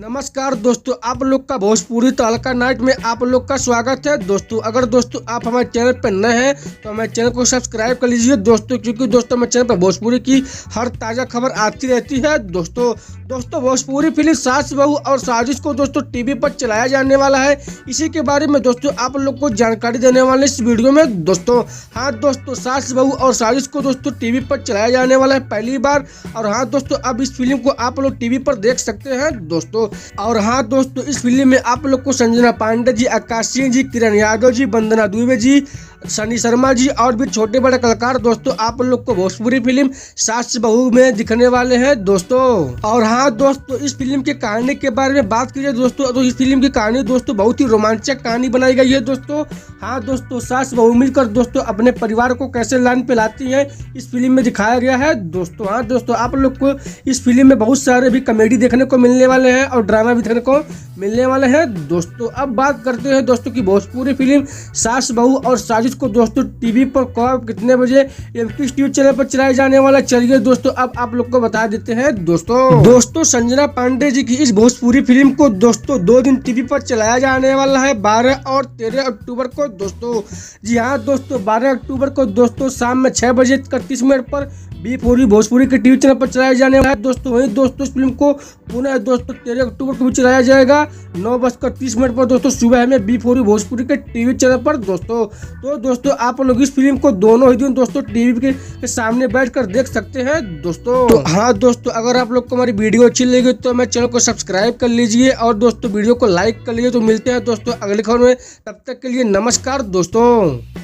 नमस्कार दोस्तों, आप लोग का भोजपुरी तड़का नाइट में आप लोग का स्वागत है। दोस्तों अगर दोस्तों आप हमारे चैनल पर नए हैं तो हमारे चैनल को सब्सक्राइब कर लीजिए दोस्तों, क्योंकि दोस्तों हमारे चैनल पर भोजपुरी की हर ताज़ा खबर आती रहती है। दोस्तों भोजपुरी फिल्म सास बहू और साजिश को दोस्तों टीवी पर चलाया जाने वाला है। इसी के बारे में दोस्तों आप लोग को जानकारी देने वाले इस वीडियो में। दोस्तों सास बहू और साजिश को दोस्तों टीवी पर चलाया जाने वाला है पहली बार। और दोस्तों अब इस फिल्म को आप लोग टीवी पर देख सकते हैं दोस्तों। और दोस्तों इस फिल्म में आप लोग को संजना पांडे जी, आकाश सिंह जी, किरण यादव जी, वंदना दुबे जी, सनी शर्मा जी और भी छोटे बड़े कलाकार दोस्तों आप लोग को भोजपुरी फिल्म सास बहू में दिखने वाले हैं दोस्तों। और दोस्तों इस फिल्म की कहानी के बारे में बात कीजिए दोस्तों, तो इस फिल्म की कहानी दोस्तों बहुत ही रोमांचक कहानी बनाई गई है दोस्तों। दोस्तों सास बहू मिलकर दोस्तों अपने परिवार को कैसे लाइन पे लाती है इस फिल्म में दिखाया गया है दोस्तों। दोस्तों आप लोग को इस फिल्म में बहुत सारे भी कॉमेडी देखने को मिलने वाले हैं और ड्रामा भी देखने को मिलने वाले हैं दोस्तों। अब बात करते हैं दोस्तों की भोजपुरी फिल्म सास बहू और साजिश को दोस्तों टीवी पर कब कितने बजे एमटी न्यूज चैनल पर चलाए जाने वाला। चलिए दोस्तों अब आप लोग को बता देते हैं दोस्तों संजना पांडे जी की इस भोजपुरी फिल्म को दोस्तों 2 दिन टीवी पर चलाया जाने वाला है, 12 और 13 अक्टूबर को दोस्तों। जी दोस्तों 12 अक्टूबर को दोस्तों शाम में 6:30 पर बी4 भोजपुरी के टीवी चैनल पर चलाया जाने वाला है दोस्तों। वहीं दोस्तों इस फिल्म को पुनः दोस्तों 13 अक्टूबर को भी चलाया जाएगा 9:30 पर दोस्तों सुबह में बी4 भोजपुरी के टीवी चैनल पर दोस्तों। तो दोस्तों आप लोग इस फिल्म को दोनों ही दिन दोस्तों टीवी के सामने बैठकर देख सकते हैं दोस्तों। तो दोस्तों अगर आप लोग को हमारी वीडियो अच्छी लगी तो हमारे चैनल को सब्सक्राइब कर लीजिए और दोस्तों वीडियो को लाइक कर लीजिए। तो मिलते हैं दोस्तों अगले खबर में, तब तक के लिए नमस्कार दोस्तों।